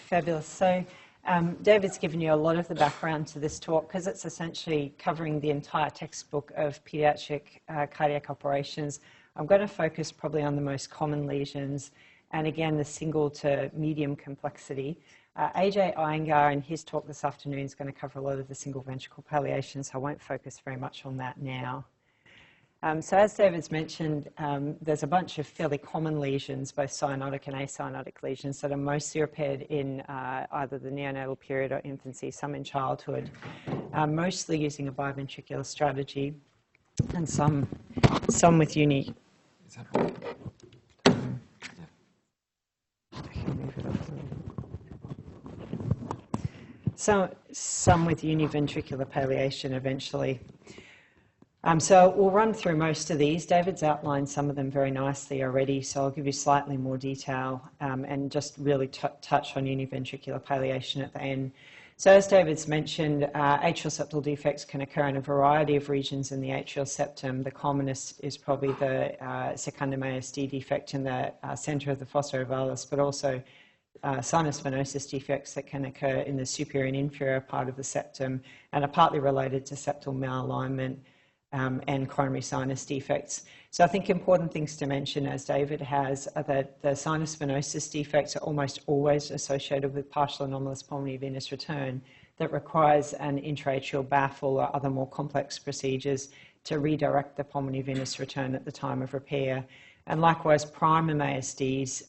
Fabulous. So David's given you a lot of the background to this talk because it's essentially covering the entire textbook of paediatric cardiac operations. I'm going to focus probably on the most common lesions and again the single to medium complexity. AJ Iyengar in his talk this afternoon is going to cover a lot of the single ventricle palliation, so I won't focus very much on that now. So as David's mentioned, there's a bunch of fairly common lesions, both cyanotic and acyanotic lesions, that are mostly repaired in either the neonatal period or infancy, some in childhood, mostly using a biventricular strategy, and some with unique. Is that right? Some with univentricular palliation eventually. So we'll run through most of these. David's outlined some of them very nicely already, so I'll give you slightly more detail and just really touch on univentricular palliation at the end. So as David's mentioned, atrial septal defects can occur in a variety of regions in the atrial septum. The commonest is probably the secundum ASD defect in the center of the fossa ovalis, but also sinus venosus defects that can occur in the superior and inferior part of the septum and are partly related to septal malalignment. And coronary sinus defects. So I think important things to mention, as David has, are that the sinus venosus defects are almost always associated with partial anomalous pulmonary venous return that requires an intraatrial baffle or other more complex procedures to redirect the pulmonary venous return at the time of repair. And likewise, primum ASDs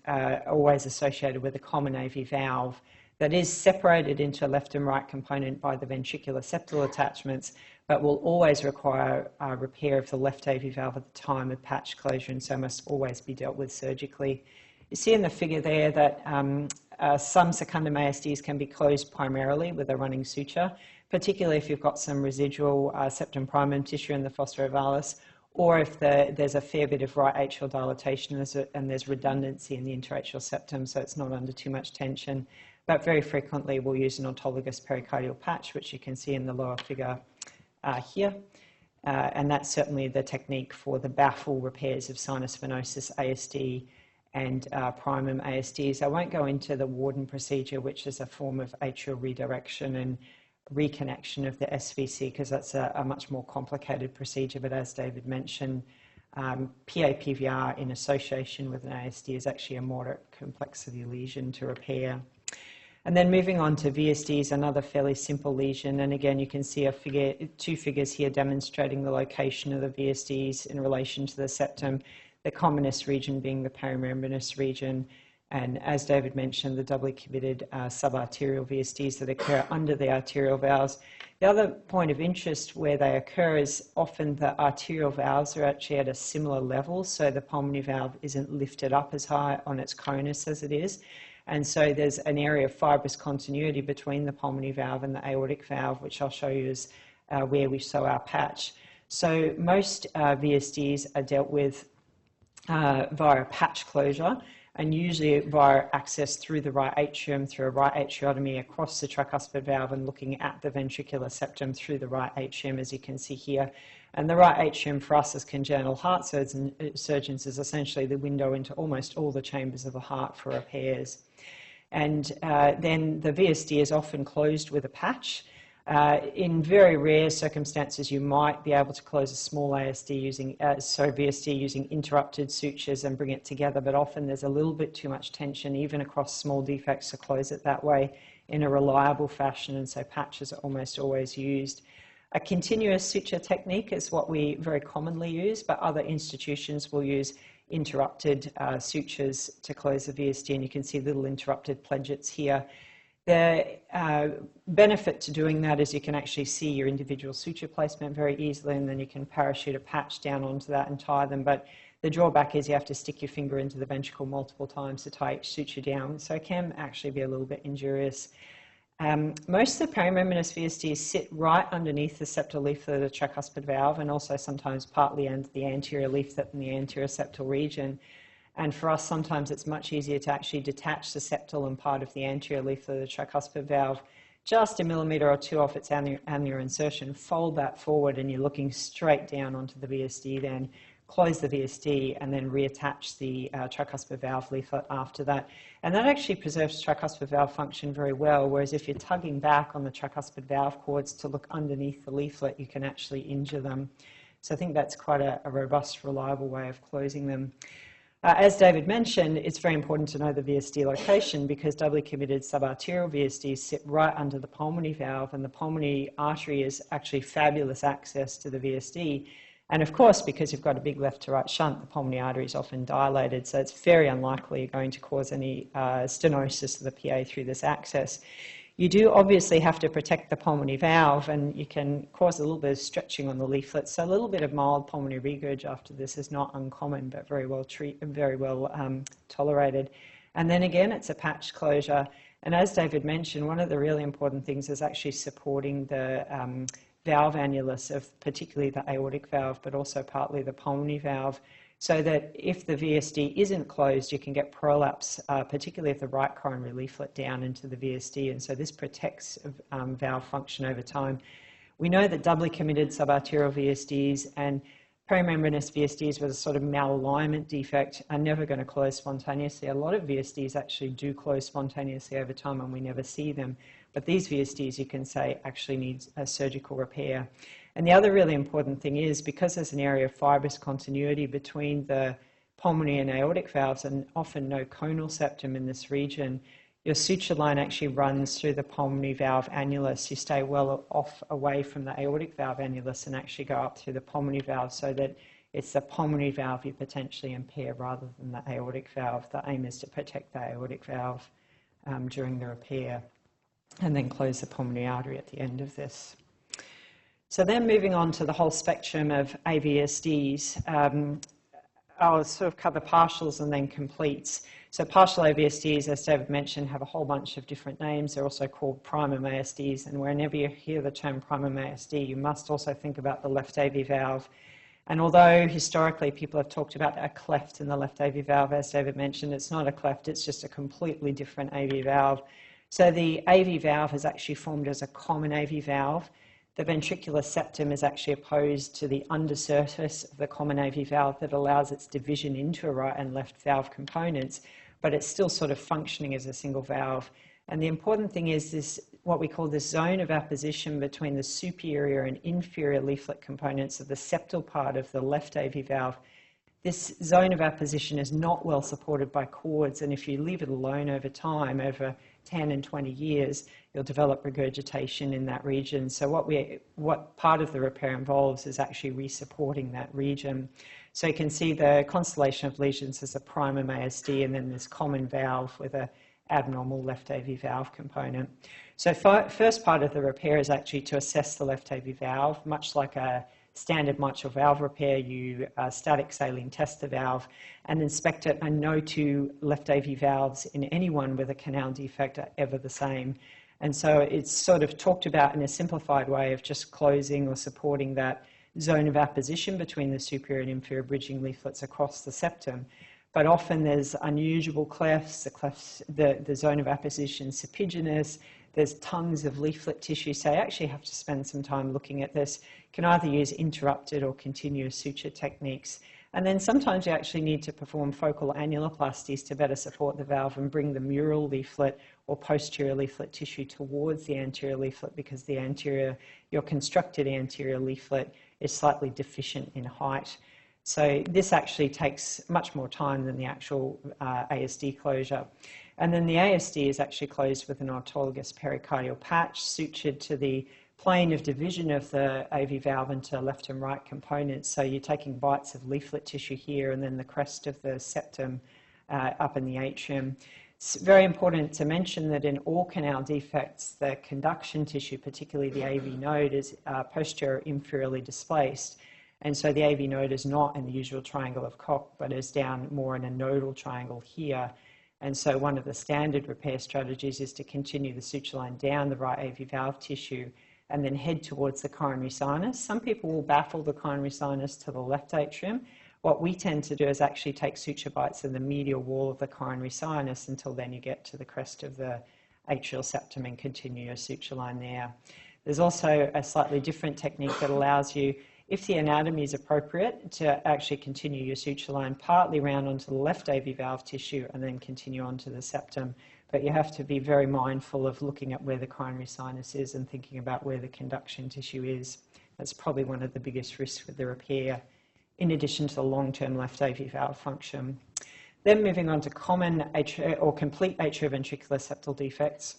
are always associated with a common AV valve that is separated into a left and right component by the ventricular septal attachments, but will always require repair of the left AV valve at the time of patch closure, and so must always be dealt with surgically. You see in the figure there that some secundum ASDs can be closed primarily with a running suture, particularly if you've got some residual septum primum tissue in the fossa ovalis, or if there's a fair bit of right atrial dilatation and there's redundancy in the interatrial septum, so it's not under too much tension. But very frequently we'll use an autologous pericardial patch, which you can see in the lower figure here. And that's certainly the technique for the baffle repairs of sinus venosus ASD and primum ASDs. I won't go into the Warden procedure, which is a form of atrial redirection and reconnection of the SVC, because that's a much more complicated procedure. But as David mentioned, PAPVR in association with an ASD is actually a moderate complexity lesion to repair. And then moving on to VSDs, another fairly simple lesion. And again, you can see two figures here demonstrating the location of the VSDs in relation to the septum, the commonest region being the perimembranous region. And as David mentioned, the doubly committed subarterial VSDs that occur under the arterial valves. The other point of interest where they occur is often the arterial valves are actually at a similar level, so the pulmonary valve isn't lifted up as high on its conus as it is. And so there's an area of fibrous continuity between the pulmonary valve and the aortic valve, which I'll show you is where we sew our patch. So most VSDs are dealt with via patch closure, and usually via access through the right atrium, through a right atriotomy across the tricuspid valve and looking at the ventricular septum through the right atrium, as you can see here. And the right atrium for us as congenital heart surgeons is essentially the window into almost all the chambers of the heart for repairs. And then the VSD is often closed with a patch. In very rare circumstances, you might be able to close a small ASD VSD using interrupted sutures and bring it together, but often there's a little bit too much tension, even across small defects, to close it that way in a reliable fashion, and so patches are almost always used. A continuous suture technique is what we very commonly use, but other institutions will use interrupted sutures to close the VSD, and you can see little interrupted pledgets here. The benefit to doing that is you can actually see your individual suture placement very easily, and then you can parachute a patch down onto that and tie them. But the drawback is you have to stick your finger into the ventricle multiple times to tie each suture down, so it can actually be a little bit injurious. Most of the perimembranous VSDs sit right underneath the septal leaflet of the tricuspid valve, and also sometimes partly under the anterior leaflet in the anterior septal region. And for us, sometimes it's much easier to actually detach the septal and part of the anterior leaflet of the tricuspid valve just a millimetre or two off its annular insertion, fold that forward, and you're looking straight down onto the VSD then, close the VSD, and then reattach the tricuspid valve leaflet after that. And that actually preserves tricuspid valve function very well, whereas if you're tugging back on the tricuspid valve cords to look underneath the leaflet, you can actually injure them. So I think that's quite a robust, reliable way of closing them. As David mentioned, it's very important to know the VSD location because doubly committed subarterial VSDs sit right under the pulmonary valve, and the pulmonary artery is actually fabulous access to the VSD. And of course, because you've got a big left to right shunt, the pulmonary artery is often dilated, so it's very unlikely you're going to cause any stenosis of the PA through this access. You do obviously have to protect the pulmonary valve, and you can cause a little bit of stretching on the leaflet. So a little bit of mild pulmonary regurg after this is not uncommon, but very well tolerated. And then again, it's a patch closure. And as David mentioned, one of the really important things is actually supporting the valve annulus of particularly the aortic valve, but also partly the pulmonary valve, so that if the VSD isn't closed, you can get prolapse, particularly of the right coronary leaflet down into the VSD, and so this protects valve function over time. We know that doubly committed subarterial VSDs and perimembranous VSDs with a sort of malalignment defect are never going to close spontaneously. A lot of VSDs actually do close spontaneously over time, and we never see them. But these VSDs, you can say, actually need a surgical repair. And the other really important thing is, because there's an area of fibrous continuity between the pulmonary and aortic valves and often no conal septum in this region, your suture line actually runs through the pulmonary valve annulus. You stay well off away from the aortic valve annulus and actually go up through the pulmonary valve, so that it's the pulmonary valve you potentially impair rather than the aortic valve. The aim is to protect the aortic valve during the repair and then close the pulmonary artery at the end of this. So then moving on to the whole spectrum of AVSDs, I'll sort of cover partials and then completes. So partial AVSDs, as David mentioned, have a whole bunch of different names. They're also called primum ASDs, and whenever you hear the term primum ASD, you must also think about the left AV valve. And although historically people have talked about a cleft in the left AV valve, as David mentioned, it's not a cleft, it's just a completely different AV valve. So the AV valve is actually formed as a common AV valve. The ventricular septum is actually opposed to the undersurface of the common AV valve that allows its division into a right and left valve components, but it's still sort of functioning as a single valve. And the important thing is this, what we call this zone of apposition between the superior and inferior leaflet components of the septal part of the left AV valve. This zone of apposition is not well supported by cords, and if you leave it alone over time, over 10 and 20 years, you'll develop regurgitation in that region. So what part of the repair involves is actually resupporting that region. So you can see the constellation of lesions as a primum ASD, and then this common valve with an abnormal left AV valve component. So first part of the repair is actually to assess the left AV valve, much like a standard mitral valve repair. You static saline test the valve and inspect it, and no two left AV valves in anyone with a canal defect are ever the same. And so it's sort of talked about in a simplified way of just closing or supporting that zone of apposition between the superior and inferior bridging leaflets across the septum. But often there's unusual clefts, the zone of apposition is serpiginous, there's tons of leaflet tissue, so you actually have to spend some time looking at this. You can either use interrupted or continuous suture techniques. And then sometimes you actually need to perform focal annuloplasties to better support the valve and bring the mural leaflet or posterior leaflet tissue towards the anterior leaflet, because the anterior, your constructed anterior leaflet is slightly deficient in height. So this actually takes much more time than the actual ASD closure. And then the ASD is actually closed with an autologous pericardial patch sutured to the plane of division of the AV valve into left and right components. So you're taking bites of leaflet tissue here and then the crest of the septum up in the atrium. It's very important to mention that in all canal defects, the conduction tissue, particularly the AV node, is posterior inferiorly displaced. And so the AV node is not in the usual triangle of Koch, but is down more in a nodal triangle here. And so one of the standard repair strategies is to continue the suture line down the right AV valve tissue and then head towards the coronary sinus. Some people will baffle the coronary sinus to the left atrium. What we tend to do is actually take suture bites in the medial wall of the coronary sinus until then you get to the crest of the atrial septum and continue your suture line there. There's also a slightly different technique that allows you, if the anatomy is appropriate, to actually continue your suture line partly round onto the left AV valve tissue and then continue onto the septum. But you have to be very mindful of looking at where the coronary sinus is and thinking about where the conduction tissue is. That's probably one of the biggest risks with the repair, in addition to the long-term left AV valve function. Then moving on to common or complete atrioventricular septal defects.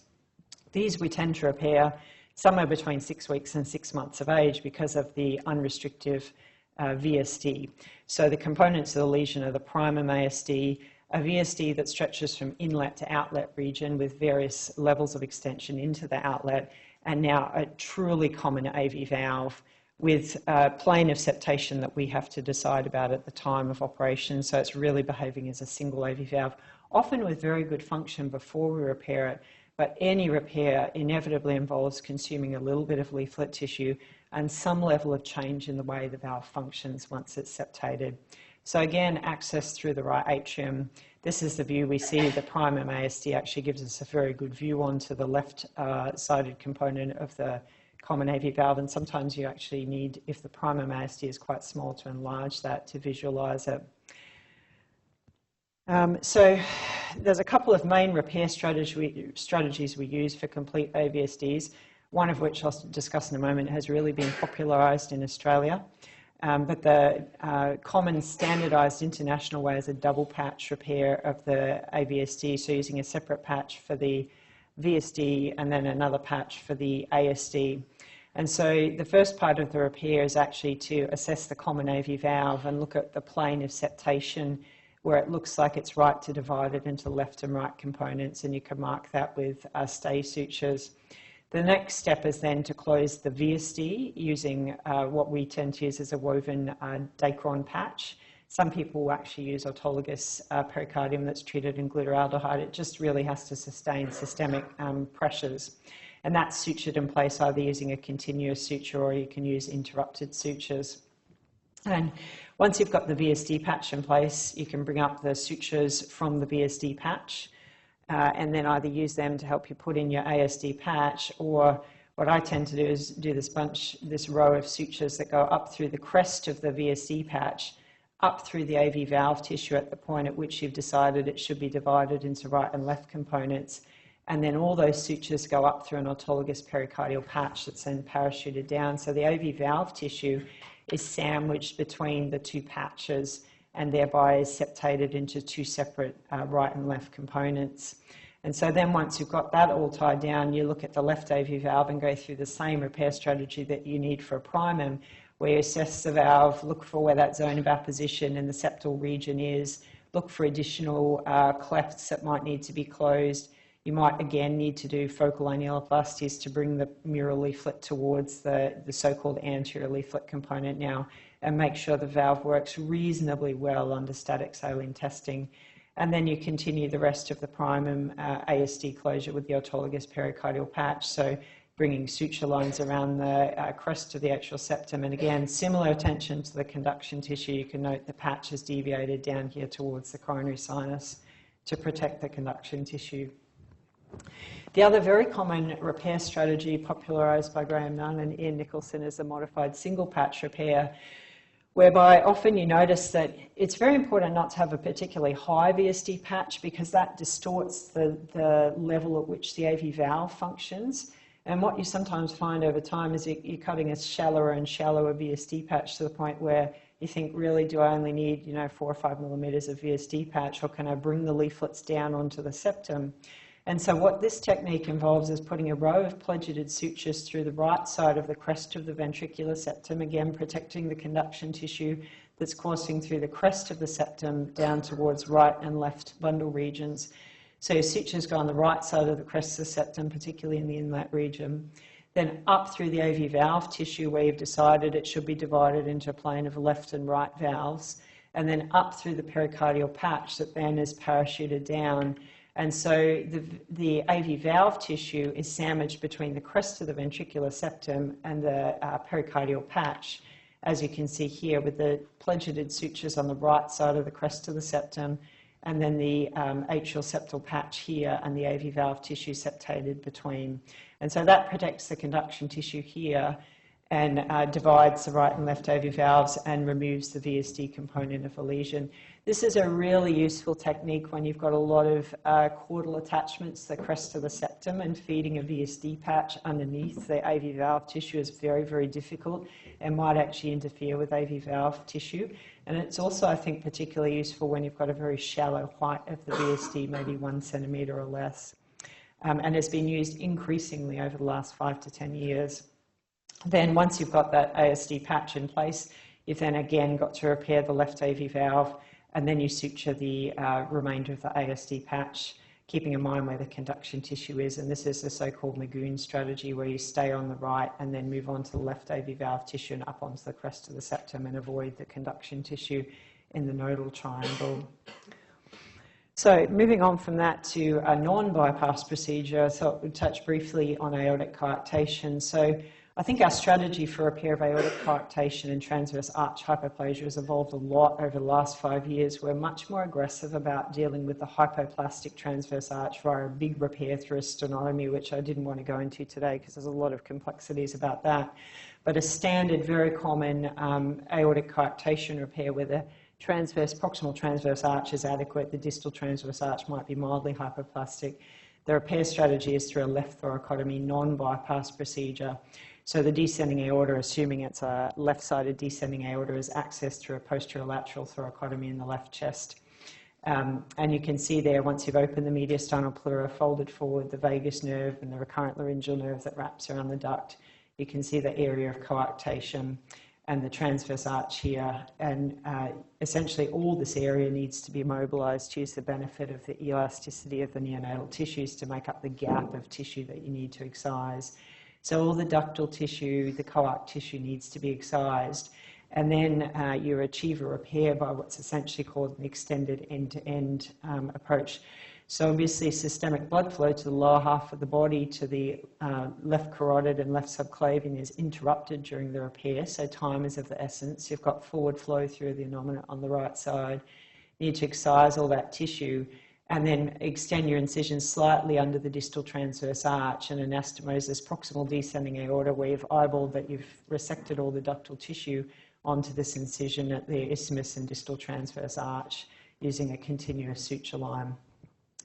These we tend to repair somewhere between 6 weeks and 6 months of age because of the unrestrictive VSD. So the components of the lesion are the primum ASD, a VSD that stretches from inlet to outlet region with various levels of extension into the outlet, and now a truly common AV valve with a plane of septation that we have to decide about at the time of operation. So it's really behaving as a single AV valve, often with very good function before we repair it. But any repair inevitably involves consuming a little bit of leaflet tissue and some level of change in the way the valve functions once it's septated. So again, access through the right atrium. This is the view we see. The primum ASD actually gives us a very good view onto the left-sided component of the common AV valve, and sometimes you actually need, if the primum ASD is quite small, to enlarge that to visualize it. So there's a couple of main repair strategies we use for complete AVSDs, one of which I'll discuss in a moment has really been popularised in Australia. But the common standardised international way is a double patch repair of the AVSD, so using a separate patch for the VSD and then another patch for the ASD. And so the first part of the repair is actually to assess the common AV valve and look at the plane of septation where it looks like it's right to divide it into left and right components, and you can mark that with stay sutures. The next step is then to close the VSD using what we tend to use as a woven Dacron patch. Some people will actually use autologous pericardium that's treated in glutaraldehyde. It just really has to sustain systemic pressures. And that's sutured in place either using a continuous suture or you can use interrupted sutures. And once you've got the VSD patch in place, you can bring up the sutures from the VSD patch and then either use them to help you put in your ASD patch, or what I tend to do is do this row of sutures that go up through the crest of the VSD patch, up through the AV valve tissue at the point at which you've decided it should be divided into right and left components. And then all those sutures go up through an autologous pericardial patch that's then parachuted down. So the AV valve tissue is sandwiched between the two patches and thereby is septated into two separate right and left components. And so then once you've got that all tied down, you look at the left AV valve and go through the same repair strategy that you need for a primum, where you assess the valve, look for where that zone of apposition in the septal region is, look for additional clefts that might need to be closed. You might again need to do focal annuloplasties to bring the mural leaflet towards the so-called anterior leaflet component now, and make sure the valve works reasonably well under static saline testing. And then you continue the rest of the primum ASD closure with the autologous pericardial patch, so bringing suture lines around the crest of the atrial septum. And again, similar attention to the conduction tissue. You can note the patch is deviated down here towards the coronary sinus to protect the conduction tissue. The other very common repair strategy popularised by Graham Nunn and Ian Nicholson is the modified single patch repair, whereby often you notice that it's very important not to have a particularly high VSD patch because that distorts the level at which the AV valve functions. And what you sometimes find over time is you're cutting a shallower and shallower VSD patch to the point where you think, really, do I only need 4 or 5 millimetres of VSD patch, or can I bring the leaflets down onto the septum? And so what this technique involves is putting a row of pledgeted sutures through the right side of the crest of the ventricular septum, again protecting the conduction tissue that's coursing through the crest of the septum down towards right and left bundle regions. So your sutures go on the right side of the crest of the septum, particularly in the inlet region, then up through the AV valve tissue where you've decided it should be divided into a plane of left and right valves, and then up through the pericardial patch that then is parachuted down. And so the AV valve tissue is sandwiched between the crest of the ventricular septum and the pericardial patch, as you can see here, with the pledgeted sutures on the right side of the crest of the septum, and then the atrial septal patch here and the AV valve tissue septated between. And so that protects the conduction tissue here. and divides the right and left AV valves and removes the VSD component of a lesion. This is a really useful technique when you've got a lot of caudal attachments, the crest of the septum, and feeding a VSD patch underneath the AV valve tissue is very, very difficult and might actually interfere with AV valve tissue. And it's also, I think, particularly useful when you've got a very shallow height of the VSD, maybe 1 centimetre or less, and has been used increasingly over the last 5 to 10 years. Then once you've got that ASD patch in place, you've then again got to repair the left AV valve, and then you suture the remainder of the ASD patch, keeping in mind where the conduction tissue is. And this is the so-called Lagoon strategy, where you stay on the right and then move on to the left AV valve tissue and up onto the crest of the septum and avoid the conduction tissue in the nodal triangle. So moving on from that to a non-bypass procedure, so we'll touch briefly on aortic coarctation. So I think our strategy for repair of aortic coarctation and transverse arch hypoplasia has evolved a lot over the last 5 years. We're much more aggressive about dealing with the hypoplastic transverse arch via a big repair through a sternotomy, which I didn't want to go into today because there's a lot of complexities about that. But a standard, very common aortic coarctation repair where the proximal transverse arch is adequate, the distal transverse arch might be mildly hypoplastic. The repair strategy is through a left thoracotomy, non-bypass procedure. So the descending aorta, assuming it's a left-sided descending aorta, is accessed through a posterolateral thoracotomy in the left chest. And you can see there, once you've opened the mediastinal pleura, folded forward the vagus nerve and the recurrent laryngeal nerve that wraps around the duct, you can see the area of coarctation and the transverse arch here. And essentially all this area needs to be mobilized to use the benefit of the elasticity of the neonatal tissues to make up the gap of tissue that you need to excise. So all the ductal tissue, the coarc tissue needs to be excised. And then you achieve a repair by what's essentially called an extended end-to-end approach. So obviously systemic blood flow to the lower half of the body, to the left carotid and left subclavian, is interrupted during the repair. So time is of the essence. You've got forward flow through the innominate on the right side. You need to excise all that tissue, and then extend your incision slightly under the distal transverse arch and anastomose this proximal descending aorta, where you've eyeballed that you've resected all the ductal tissue onto this incision at the isthmus and distal transverse arch using a continuous suture line.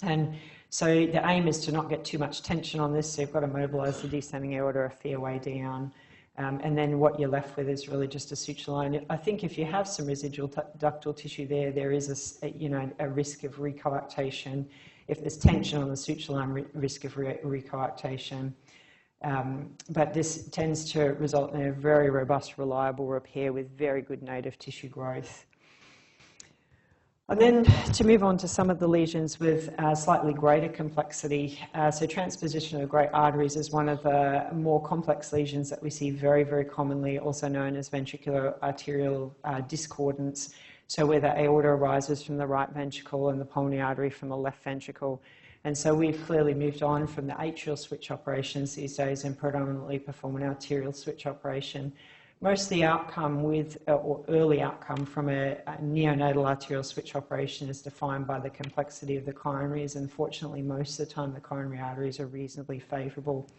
And so the aim is to not get too much tension on this, so you've got to mobilise the descending aorta a fair way down. And then what you're left with is really just a suture line. I think if you have some residual ductal tissue there is a risk of recoarctation. If there's tension on the suture line, risk of recoarctation. But this tends to result in a very robust, reliable repair with very good native tissue growth. And then to move on to some of the lesions with slightly greater complexity. So transposition of great arteries is one of the more complex lesions that we see very, very commonly, also known as ventricular arterial discordance. So where the aorta arises from the right ventricle and the pulmonary artery from the left ventricle. And so we've clearly moved on from the atrial switch operations these days and predominantly perform an arterial switch operation. Most of the outcome or early outcome from a neonatal arterial switch operation is defined by the complexity of the coronaries, and fortunately most of the time the coronary arteries are reasonably favourable.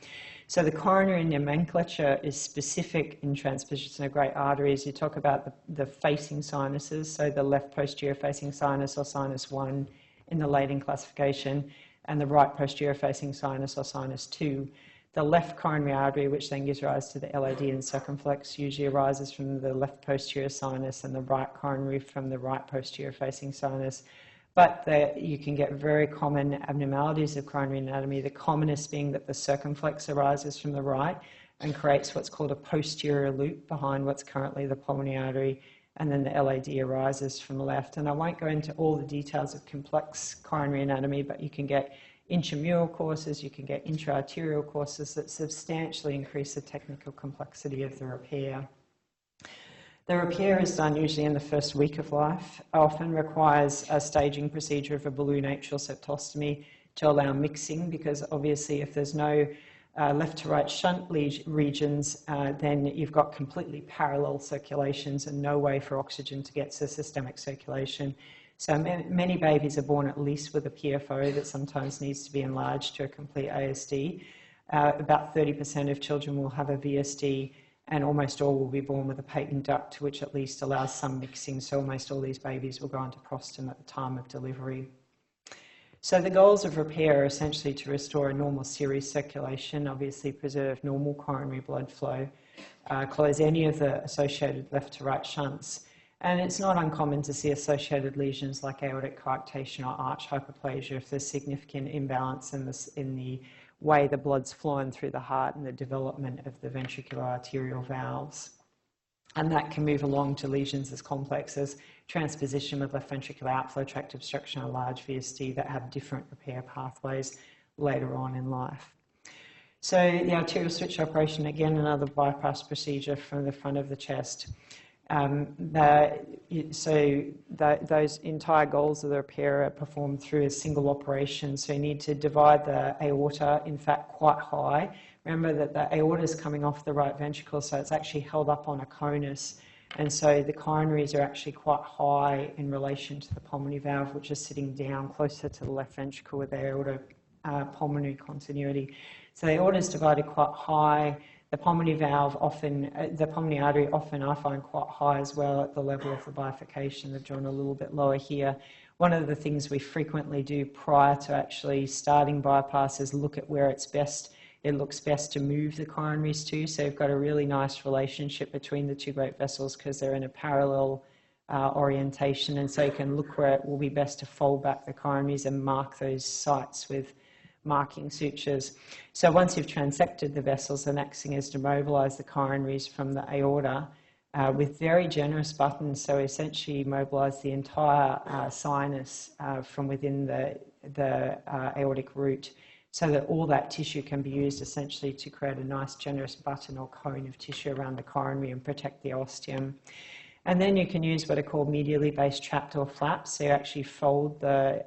So the coronary nomenclature is specific in transposition of great arteries. You talk about the facing sinuses, so the left posterior facing sinus or sinus 1 in the Leighton classification, and the right posterior facing sinus or sinus 2. The left coronary artery, which then gives rise to the LAD and circumflex, usually arises from the left posterior sinus, and the right coronary from the right posterior facing sinus. But you can get very common abnormalities of coronary anatomy, the commonest being that the circumflex arises from the right and creates what's called a posterior loop behind what's currently the pulmonary artery, and then the LAD arises from the left. And I won't go into all the details of complex coronary anatomy, but you can get intramural courses, you can get intra-arterial courses that substantially increase the technical complexity of the repair. The repair is done usually in the first week of life, often requires a staging procedure of a balloon atrial septostomy to allow mixing, because obviously if there's no left to right shunt regions, then you've got completely parallel circulations and no way for oxygen to get to systemic circulation. So many babies are born at least with a PFO that sometimes needs to be enlarged to a complete ASD. About 30% of children will have a VSD, and almost all will be born with a patent duct, which at least allows some mixing, so almost all these babies will go on to prostrum at the time of delivery. So the goals of repair are essentially to restore a normal series circulation, obviously preserve normal coronary blood flow, close any of the associated left to right shunts. And it's not uncommon to see associated lesions like aortic coarctation or arch hyperplasia if there's significant imbalance in the way the blood's flowing through the heart and the development of the ventricular arterial valves. And that can move along to lesions as complex as transposition with left ventricular outflow tract obstruction or large VSD that have different repair pathways later on in life. So the arterial switch operation, again, another bypass procedure from the front of the chest. Those entire goals of the repair are performed through a single operation. So you need to divide the aorta, in fact, quite high. Remember that the aorta is coming off the right ventricle, so it's actually held up on a conus. And so the coronaries are actually quite high in relation to the pulmonary valve, which is sitting down closer to the left ventricle with the aorta pulmonary continuity. So the aorta is divided quite high. The pulmonary valve often, the pulmonary artery often I find quite high as well at the level of the bifurcation. They've drawn a little bit lower here. One of the things we frequently do prior to actually starting bypass is look at where it's best. It looks best to move the coronaries to. So you've got a really nice relationship between the two great vessels because they're in a parallel orientation. And so you can look where it will be best to fold back the coronaries and mark those sites with marking sutures. So once you've transected the vessels, the next thing is to mobilize the coronaries from the aorta with very generous buttons. So essentially mobilize the entire sinus from within the aortic root, so that all that tissue can be used essentially to create a nice generous button or cone of tissue around the coronary and protect the ostium. And then you can use what are called medially based trapdoor flaps. So you actually fold the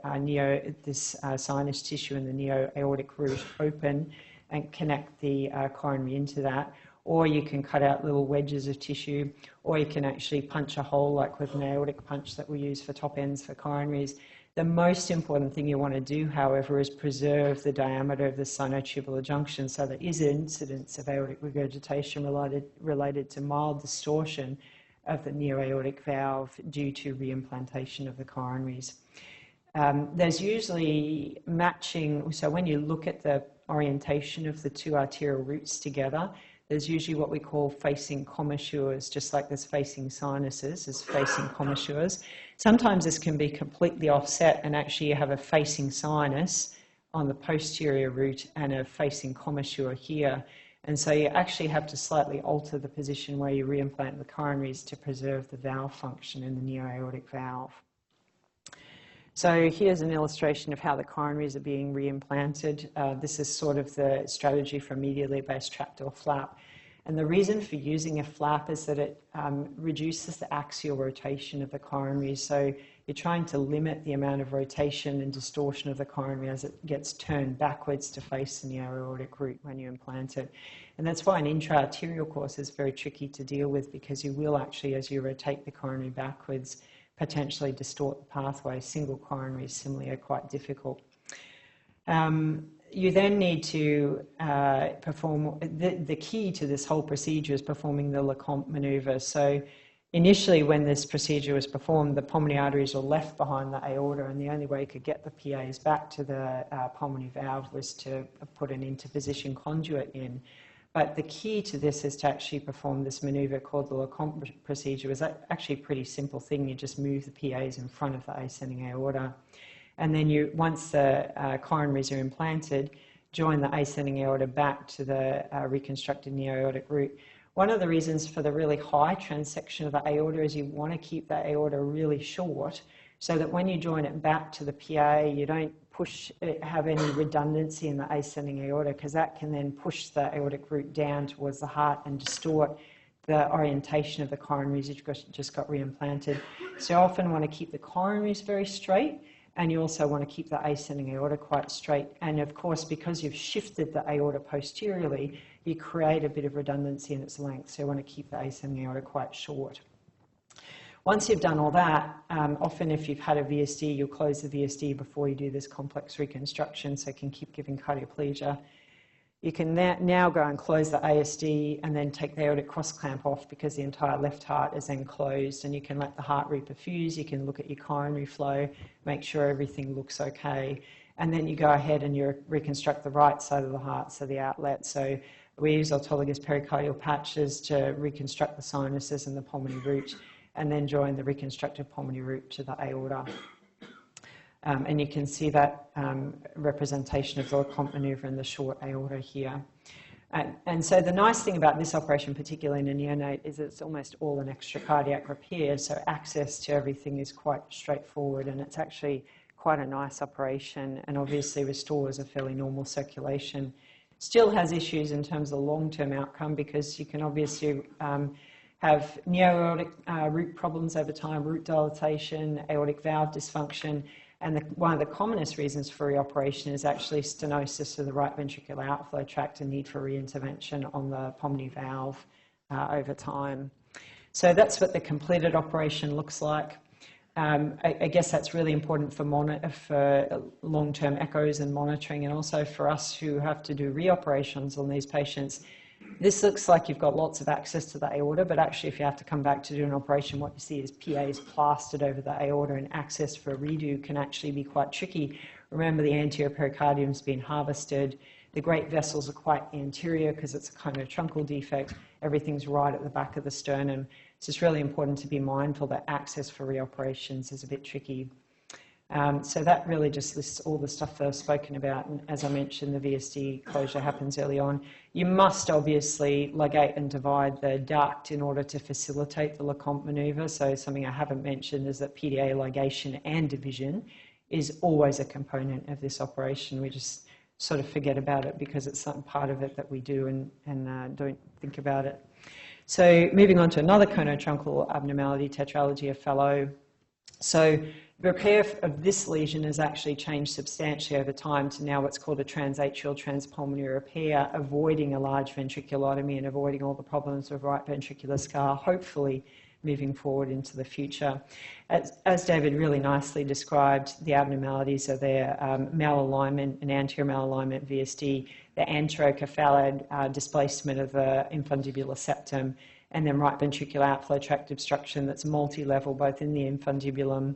sinus tissue in the neo-aortic root open and connect the coronary into that. Or you can cut out little wedges of tissue, or you can actually punch a hole like with an aortic punch that we use for top ends for coronaries. The most important thing you want to do, however, is preserve the diameter of the sinotubular junction so there is incidence of aortic regurgitation related to mild distortion of the neo-aortic valve due to reimplantation of the coronaries. There's usually matching, so when you look at the orientation of the two arterial roots together, there's usually what we call facing commissures, just like there's facing sinuses, there's facing commissures. Sometimes this can be completely offset and actually you have a facing sinus on the posterior root and a facing commissure here. And so you actually have to slightly alter the position where you reimplant the coronaries to preserve the valve function in the neo-aortic valve. So here's an illustration of how the coronaries are being reimplanted. This is sort of the strategy for a medially based trapdoor flap. And the reason for using a flap is that it reduces the axial rotation of the coronaries. So you're trying to limit the amount of rotation and distortion of the coronary as it gets turned backwards to face the neo-aortic root when you implant it. And that's why an intra-arterial course is very tricky to deal with, because you will actually, as you rotate the coronary backwards, potentially distort the pathway. Single coronaries similarly are quite difficult. You then need to perform, the key to this whole procedure is performing the Lecomte maneuver. So initially when this procedure was performed, the pulmonary arteries were left behind the aorta, and the only way you could get the PAs back to the pulmonary valve was to put an interposition conduit in. But the key to this is to actually perform this maneuver called the Lecomte procedure. It's actually a pretty simple thing. You just move the PAs in front of the ascending aorta. And then you, once the coronaries are implanted, join the ascending aorta back to the reconstructed neo-aortic root. One of the reasons for the really high transection of the aorta is you want to keep the aorta really short so that when you join it back to the PA, you don't have any redundancy in the ascending aorta, because that can then push the aortic root down towards the heart and distort the orientation of the coronaries you've just got reimplanted. So you often want to keep the coronaries very straight, and you also want to keep the ascending aorta quite straight. And of course, because you've shifted the aorta posteriorly, you create a bit of redundancy in its length. So you want to keep the ascending aorta quite short. Once you've done all that, often if you've had a VSD, you'll close the VSD before you do this complex reconstruction, so it can keep giving cardioplegia. You can now go and close the ASD and then take the aortic cross clamp off, because the entire left heart is then closed, and you can let the heart reperfuse. You can look at your coronary flow, make sure everything looks okay. And then you go ahead and you reconstruct the right side of the heart, so the outlet. So we use autologous pericardial patches to reconstruct the sinuses and the pulmonary route, and then join the reconstructed pulmonary route to the aorta. And you can see that representation of the Lecomte maneuver in the short aorta here. And so the nice thing about this operation, particularly in a neonate, is it's almost all an extracardiac repair, so access to everything is quite straightforward, and it's actually quite a nice operation, and obviously restores a fairly normal circulation. Still has issues in terms of long-term outcome, because you can obviously have neo-aortic root problems over time, root dilatation, aortic valve dysfunction, and one of the commonest reasons for reoperation is actually stenosis of the right ventricular outflow tract and need for reintervention on the pulmonary valve over time. So that's what the completed operation looks like. I guess that's really important for long-term echoes and monitoring, and also for us who have to do reoperations on these patients. This looks like you've got lots of access to the aorta, but actually if you have to come back to do an operation, what you see is PAs plastered over the aorta, and access for a redo can actually be quite tricky. Remember, the anterior pericardium's been harvested. The great vessels are quite anterior because it's a kind of truncal defect. Everything's right at the back of the sternum. So it's really important to be mindful that access for reoperations is a bit tricky. So that really just lists all the stuff that I've spoken about. And as I mentioned, the VSD closure happens early on. You must obviously ligate and divide the duct in order to facilitate the Lecomte maneuver. So something I haven't mentioned is that PDA ligation and division is always a component of this operation. We just sort of forget about it because it's some part of it that we do and don't think about it. So moving on to another conotruncal abnormality, tetralogy of fallot. So repair of this lesion has actually changed substantially over time to now what's called a transatrial transpulmonary repair, avoiding a large ventriculotomy and avoiding all the problems with right ventricular scar, hopefully moving forward into the future. As David really nicely described, the abnormalities are their malalignment and anterior malalignment VSD, the anterocephalad displacement of the infundibular septum, and then right ventricular outflow tract obstruction that's multi-level, both in the infundibulum,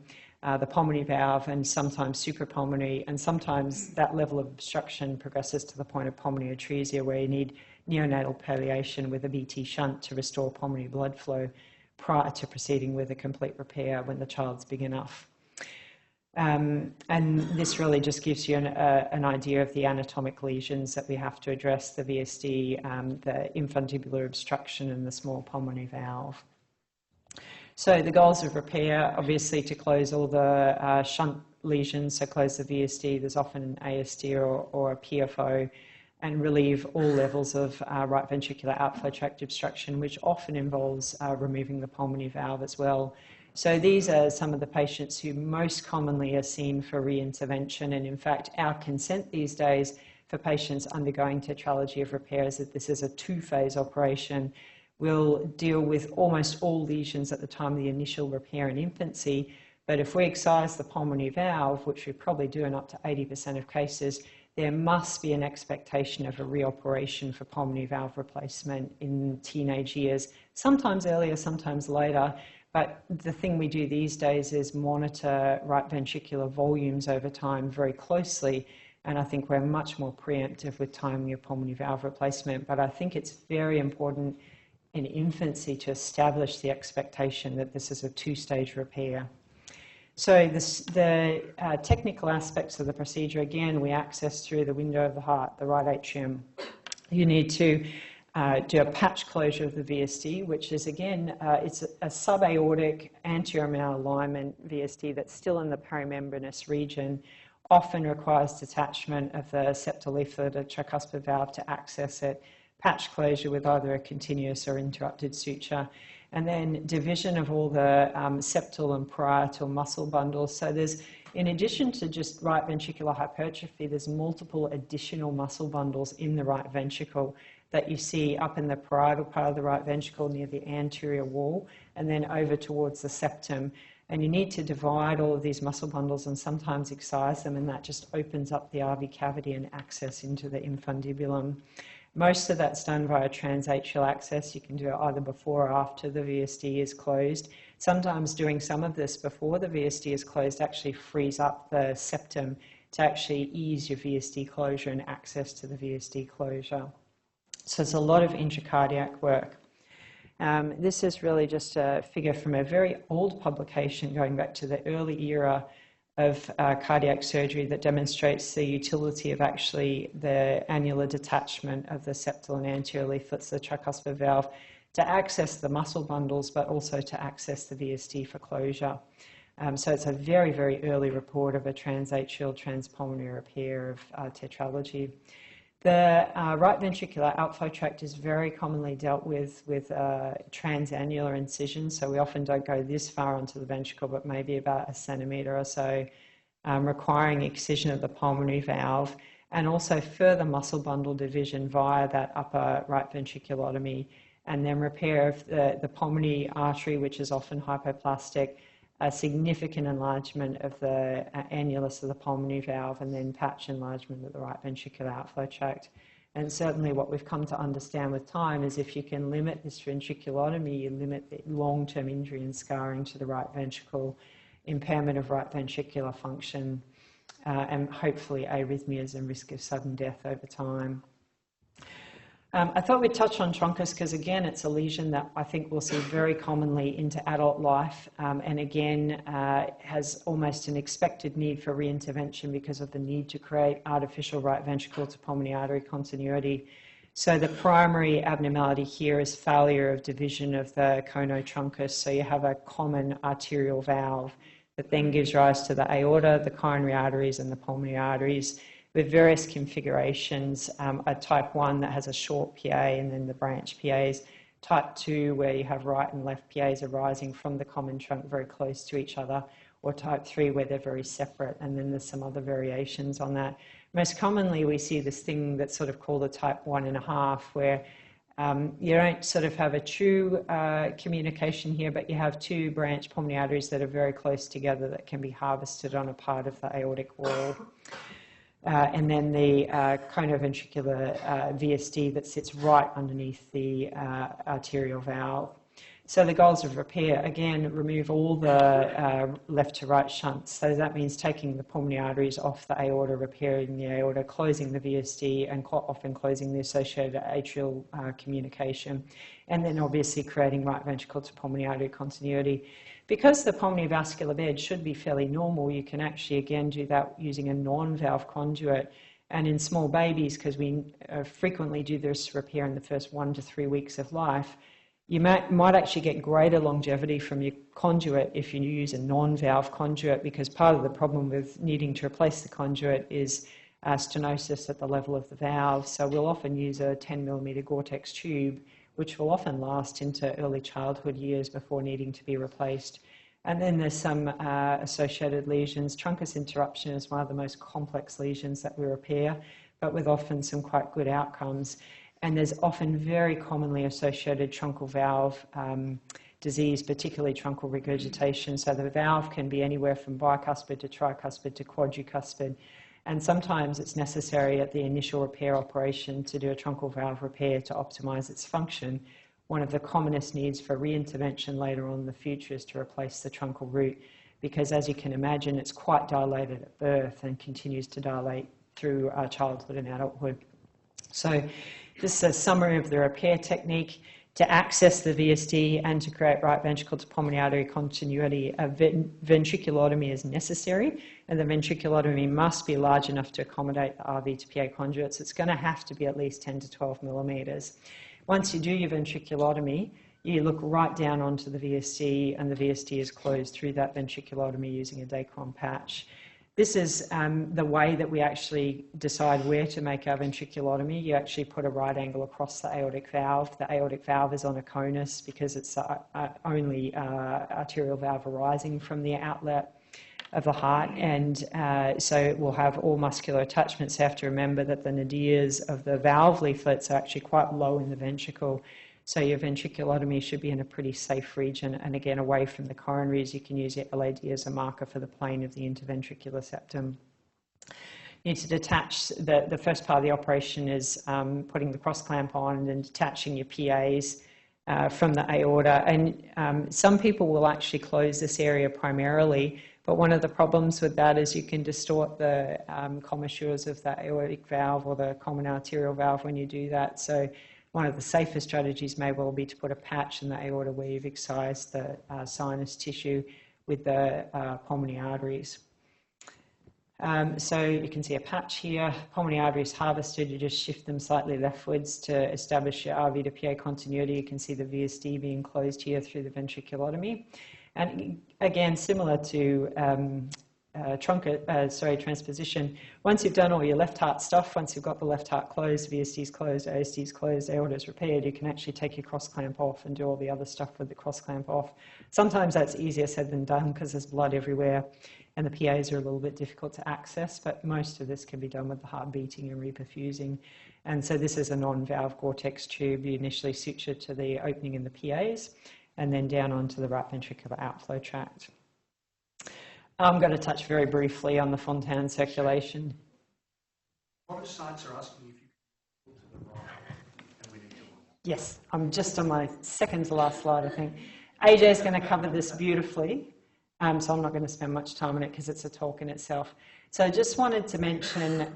the pulmonary valve, and sometimes suprapulmonary, and sometimes that level of obstruction progresses to the point of pulmonary atresia, where you need neonatal palliation with a BT shunt to restore pulmonary blood flow prior to proceeding with a complete repair when the child's big enough. And this really just gives you an idea of the anatomic lesions that we have to address, the VSD, the infundibular obstruction, and the small pulmonary valve. So the goals of repair, obviously to close all the shunt lesions, so close the VSD, there's often an ASD or a PFO, and relieve all levels of right ventricular outflow tract obstruction, which often involves removing the pulmonary valve as well. So these are some of the patients who most commonly are seen for reintervention, and in fact our consent these days for patients undergoing tetralogy of repair is that this is a two-phase operation. We'll deal with almost all lesions at the time of the initial repair in infancy, but if we excise the pulmonary valve, which we probably do in up to 80% of cases, there must be an expectation of a reoperation for pulmonary valve replacement in teenage years, sometimes earlier, sometimes later. But the thing we do these days is monitor right ventricular volumes over time very closely, and I think we're much more preemptive with timing of pulmonary valve replacement. But I think it's very important in infancy to establish the expectation that this is a two-stage repair. So the technical aspects of the procedure, again, we access through the window of the heart, the right atrium. You need to do a patch closure of the VSD, which is, again, it's a subaortic anterior malalignment VSD that's still in the perimembranous region, often requires detachment of the septal leaflet or tricuspid valve to access it, patch closure with either a continuous or interrupted suture, and then division of all the septal and parietal muscle bundles. So there's, in addition to just right ventricular hypertrophy, there's multiple additional muscle bundles in the right ventricle that you see up in the parietal part of the right ventricle near the anterior wall, and then over towards the septum. And you need to divide all of these muscle bundles and sometimes excise them, and that just opens up the RV cavity and access into the infundibulum. Most of that's done via transatrial access. You can do it either before or after the VSD is closed. Sometimes doing some of this before the VSD is closed actually frees up the septum to actually ease your VSD closure and access to the VSD closure. So it's a lot of intracardiac work. This is really just a figure from a very old publication going back to the early era of cardiac surgery that demonstrates the utility of actually the annular detachment of the septal and anterior leaflets of the tricuspid valve to access the muscle bundles, but also to access the VSD for closure. So it's a very, very early report of a transatrial transpulmonary repair of tetralogy. The right ventricular outflow tract is very commonly dealt with transannular incision, so we often don't go this far onto the ventricle, but maybe about a centimetre or so, requiring excision of the pulmonary valve, and also further muscle bundle division via that upper right ventriculotomy, and then repair of the pulmonary artery, which is often hypoplastic, a significant enlargement of the annulus of the pulmonary valve, and then patch enlargement of the right ventricular outflow tract. And certainly what we've come to understand with time is if you can limit this ventriculotomy, you limit the long-term injury and scarring to the right ventricle, impairment of right ventricular function, and hopefully arrhythmias and risk of sudden death over time. I thought we'd touch on Truncus because, again, it's a lesion that I think we'll see very commonly into adult life, and again, has almost an expected need for reintervention because of the need to create artificial right ventricle to pulmonary artery continuity. So the primary abnormality here is failure of division of the conotruncus. So you have a common arterial valve that then gives rise to the aorta, the coronary arteries, and the pulmonary arteries, with various configurations, a type 1 that has a short PA and then the branch PAs, type 2 where you have right and left PAs arising from the common trunk very close to each other, or type 3 where they're very separate, and then there's some other variations on that. Most commonly we see this thing that's sort of called a type 1.5, where you don't sort of have a true communication here, but you have two branch pulmonary arteries that are very close together that can be harvested on a part of the aortic wall. And then the conoventricular VSD that sits right underneath the arterial valve. So the goals of repair, again, remove all the left to right shunts. So that means taking the pulmonary arteries off the aorta, repairing the aorta, closing the VSD, and often closing the associated atrial communication. And then obviously creating right ventricle to pulmonary artery continuity. Because the pulmonary vascular bed should be fairly normal, you can actually, again, do that using a non-valve conduit. And in small babies, because we frequently do this repair in the first 1 to 3 weeks of life, you might actually get greater longevity from your conduit if you use a non-valve conduit, because part of the problem with needing to replace the conduit is stenosis at the level of the valve. So we'll often use a 10mm Gore-Tex tube, which will often last into early childhood years before needing to be replaced. And then there's some associated lesions. Truncus interruption is one of the most complex lesions that we repair, but with often some quite good outcomes. And there's often very commonly associated truncal valve disease, particularly truncal regurgitation. So the valve can be anywhere from bicuspid to tricuspid to quadricuspid. And sometimes it's necessary at the initial repair operation to do a truncal valve repair to optimize its function. One of the commonest needs for reintervention later on in the future is to replace the truncal root, because as you can imagine, it's quite dilated at birth and continues to dilate through childhood and adulthood. So this is a summary of the repair technique. To access the VSD and to create right ventricle to pulmonary artery continuity, a ventriculotomy is necessary, and the ventriculotomy must be large enough to accommodate the RV to PA conduits. It's going to have to be at least 10 to 12 millimeters. Once you do your ventriculotomy, you look right down onto the VSD, and the VSD is closed through that ventriculotomy using a Dacron patch. This is the way that we actually decide where to make our ventriculotomy. You actually put a right angle across the aortic valve. The aortic valve is on a conus because it's the only arterial valve arising from the outlet of the heart, and so it will have all muscular attachments. You have to remember that the nadirs of the valve leaflets are actually quite low in the ventricle. So your ventriculotomy should be in a pretty safe region, and again, away from the coronaries. You can use your LAD as a marker for the plane of the interventricular septum. You need to detach, the first part of the operation is putting the cross clamp on and detaching your PAs from the aorta. And some people will actually close this area primarily, but one of the problems with that is you can distort the commissures of the aortic valve or the common arterial valve when you do that. So one of the safest strategies may well be to put a patch in the aorta where you've excised the sinus tissue with the pulmonary arteries. So you can see a patch here. Pulmonary arteries harvested, you just shift them slightly leftwards to establish your RV to PA continuity. You can see the VSD being closed here through the ventriculotomy. And again, similar to transposition, once you've done all your left heart stuff, once you've got the left heart closed, VSD's closed, ASD's closed, aorta's repaired, you can actually take your cross clamp off and do all the other stuff with the cross clamp off. Sometimes that's easier said than done because there's blood everywhere and the PAs are a little bit difficult to access, but most of this can be done with the heart beating and reperfusing. And so this is a non-valve Gore-Tex tube. You initially suture to the opening in the PAs and then down onto the right ventricular outflow tract. I'm going to touch very briefly on the Fontan circulation. What sites are asking if you can to the right and we need to look? Yes, I'm just on my second to last slide, I think. AJ is going to cover this beautifully, so I'm not going to spend much time on it because it's a talk in itself. So I just wanted to mention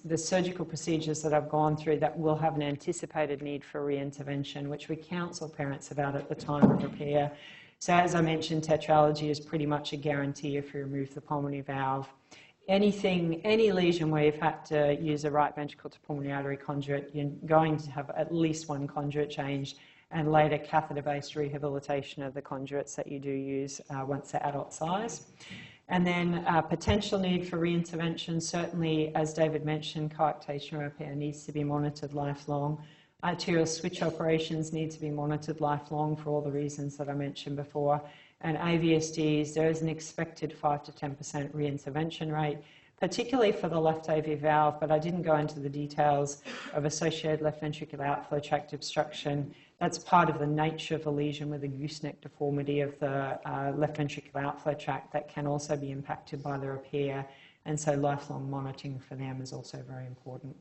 the surgical procedures that I've gone through that will have an anticipated need for re-intervention, which we counsel parents about at the time of repair. So as I mentioned, tetralogy is pretty much a guarantee if you remove the pulmonary valve. Any lesion where you've had to use a right ventricle to pulmonary artery conduit, you're going to have at least one conduit change and later catheter-based rehabilitation of the conduits that you do use once they're adult size. And then potential need for re-intervention, certainly, as David mentioned, coarctation repair needs to be monitored lifelong. Arterial switch operations need to be monitored lifelong for all the reasons that I mentioned before. And AVSDs, there is an expected 5 to 10% re-intervention rate, particularly for the left AV valve, but I didn't go into the details of associated left ventricular outflow tract obstruction. That's part of the nature of the lesion with a gooseneck deformity of the left ventricular outflow tract that can also be impacted by the repair, and so lifelong monitoring for them is also very important.